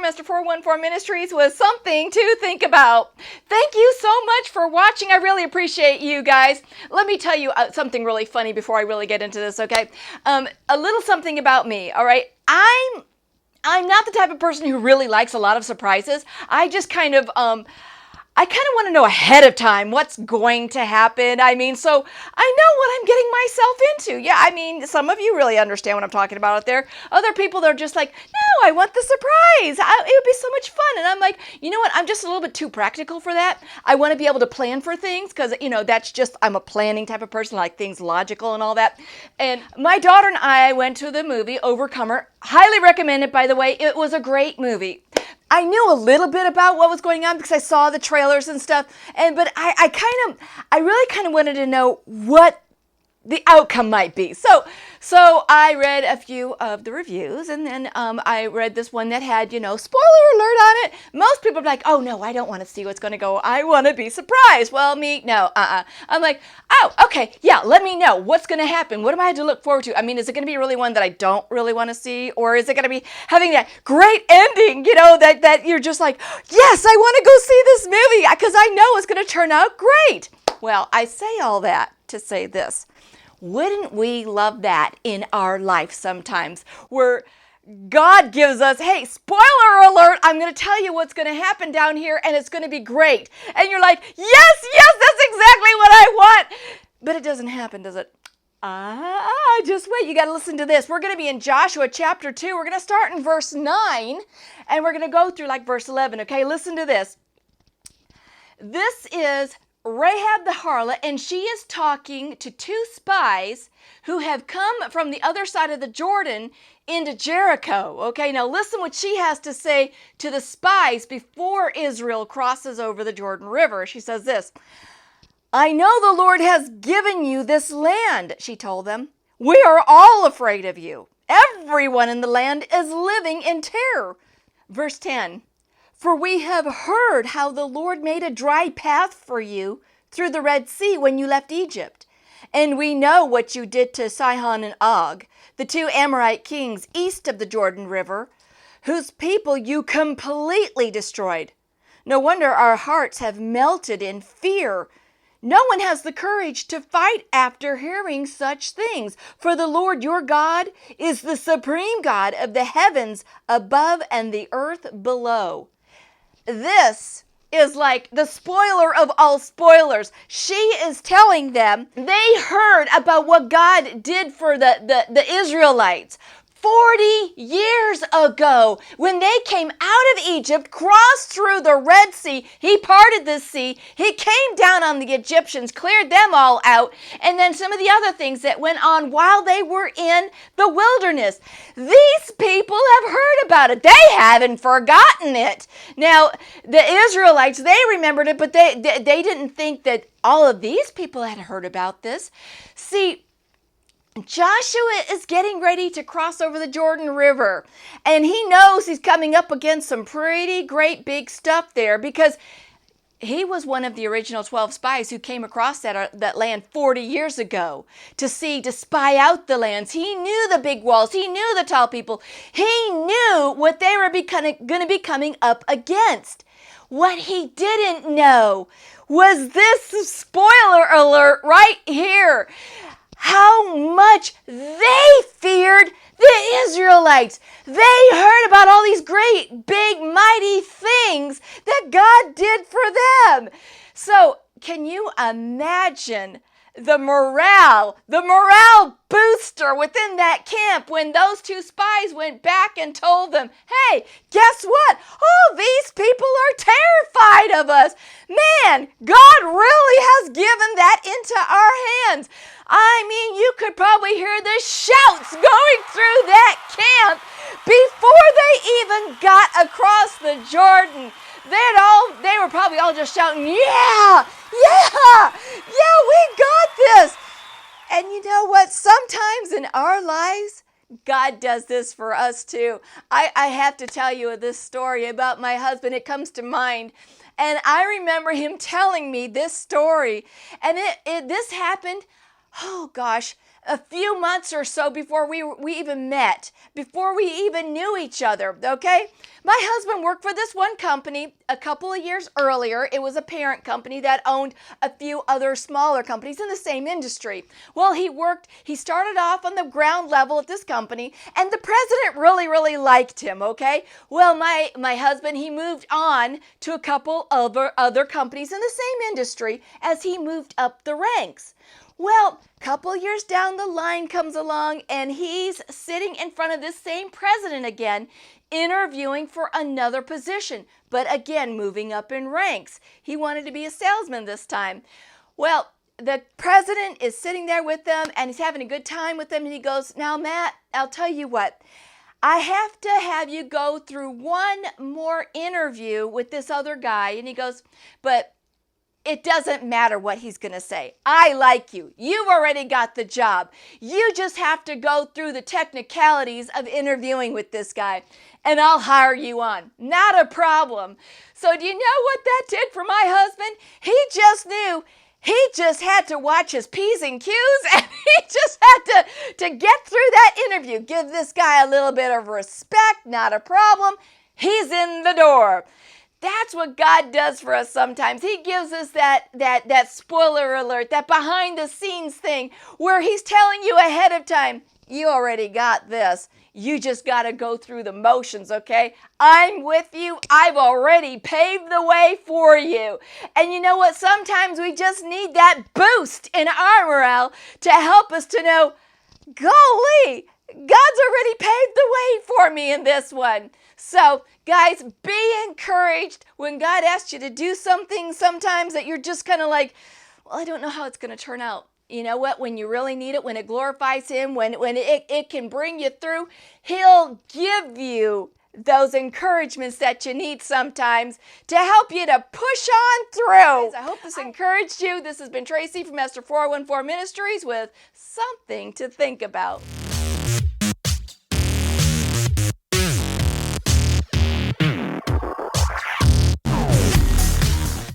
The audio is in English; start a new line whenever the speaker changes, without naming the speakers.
Esther 414 Ministries was something to think about. Thank you so much for watching. I really appreciate you guys. Let me tell you something really funny before I really get into this, okay? A little something about me, all right? I'm not the type of person who really likes a lot of surprises. I just kind of want to know ahead of time what's going to happen. I mean, so I know what I'm getting myself into. Yeah, I mean, some of you really understand what I'm talking about out there. Other people, they're just like, no, I want the surprise. It would be so much fun. And I'm like, you know what? I'm just a little bit too practical for that. I want to be able to plan for things because, that's just, I'm a planning type of person, like things logical and all that. And my daughter and I went to the movie Overcomer. Highly recommend it, by the way. It was a great movie. I knew a little bit about what was going on because I saw the trailers and stuff, but I really kind of wanted to know what the outcome might be. So I read a few of the reviews, and then I read this one that had, spoiler alert on it. Most people are like, oh no, I don't want to see what's going to go. I want to be surprised. Well, me, no, I'm like, oh, okay, yeah, let me know what's going to happen. What do I have to look forward to? I mean, is it going to be really one that I don't really want to see, or is it going to be having that great ending, that you're just like, yes, I want to go see this movie because I know it's going to turn out great. Well, I say all that to say this. Wouldn't we love that in our life sometimes, where God gives us, hey, spoiler alert, I'm going to tell you what's going to happen down here, and it's going to be great. And you're like, yes, that's exactly what I want. But it doesn't happen, does it? Just wait. You got to listen to this. We're going to be in Joshua chapter 2. We're going to start in verse 9, and we're going to go through like verse 11. Okay, listen to this. This is Rahab the harlot, and she is talking to two spies who have come from the other side of the Jordan into Jericho. Okay, now listen what she has to say to the spies before Israel crosses over the Jordan River. She says this, I know the Lord has given you this land, she told them. We are all afraid of you. Everyone in the land is living in terror. Verse 10. For we have heard how the Lord made a dry path for you through the Red Sea when you left Egypt. And we know what you did to Sihon and Og, the two Amorite kings east of the Jordan River, whose people you completely destroyed. No wonder our hearts have melted in fear. No one has the courage to fight after hearing such things, for the Lord your God is the supreme God of the heavens above and the earth below. This is like the spoiler of all spoilers. She is telling them they heard about what God did for the Israelites 40 years ago when they came out of Egypt, crossed through the Red Sea. He parted the sea. He came down on the Egyptians, cleared them all out, and then some of the other things that went on while they were in the wilderness. These people have heard about it. They haven't forgotten it. Now, the Israelites, they remembered it, but they didn't think that all of these people had heard about this. See, Joshua is getting ready to cross over the Jordan River, and he knows he's coming up against some pretty great big stuff there because he was one of the original 12 spies who came across that land 40 years ago to spy out the lands. He knew the big walls. He knew the tall people. He knew what they were going to be coming up against. What he didn't know was this spoiler alert right here. How much they feared the Israelites. They heard about all these great, big, mighty things that God did for them. So can you imagine the morale booster within that camp when those two spies went back and told them, hey, guess what? Oh, these people are terrified of us. Man, God really has given that into our hands. I mean, you could probably hear the shouts going through that camp before they even got across the Jordan. They were probably all just shouting, yeah, we got this. And you know what? Sometimes in our lives, God does this for us too. I have to tell you this story about my husband. It comes to mind. And I remember him telling me this story. And this happened, oh gosh, a few months or so before we even met, before we even knew each other, okay? My husband worked for this one company a couple of years earlier. It was a parent company that owned a few other smaller companies in the same industry. Well, he started off on the ground level at this company, and the president really, really liked him, okay? Well, my husband, he moved on to a couple of other companies in the same industry as he moved up the ranks. Well, a couple years down the line comes along, and he's sitting in front of this same president again, interviewing for another position, but again, moving up in ranks. He wanted to be a salesman this time. Well, the president is sitting there with them, and he's having a good time with them, and he goes, "Now, Matt, I'll tell you what. I have to have you go through one more interview with this other guy." And he goes, "But it doesn't matter what he's going to say. I like you. You've already got the job. You just have to go through the technicalities of interviewing with this guy, and I'll hire you on. Not a problem." So do you know what that did for my husband? He just knew he just had to watch his P's and Q's, and he just had to get through that interview. Give this guy a little bit of respect. Not a problem. He's in the door. That's what God does for us sometimes. He gives us that spoiler alert, that behind the scenes thing where he's telling you ahead of time, you already got this. You just got to go through the motions, okay? I'm with you. I've already paved the way for you. And you know what? Sometimes we just need that boost in our morale to help us to know, golly, God's already paved the way for me in this one. So, guys, be encouraged when God asks you to do something sometimes that you're just kind of like, well, I don't know how it's going to turn out. You know what? When you really need it, when it glorifies Him, when it can bring you through, He'll give you those encouragements that you need sometimes to help you to push on through. I hope this encouraged you. This has been Tracy from Esther 414 Ministries with something to think about.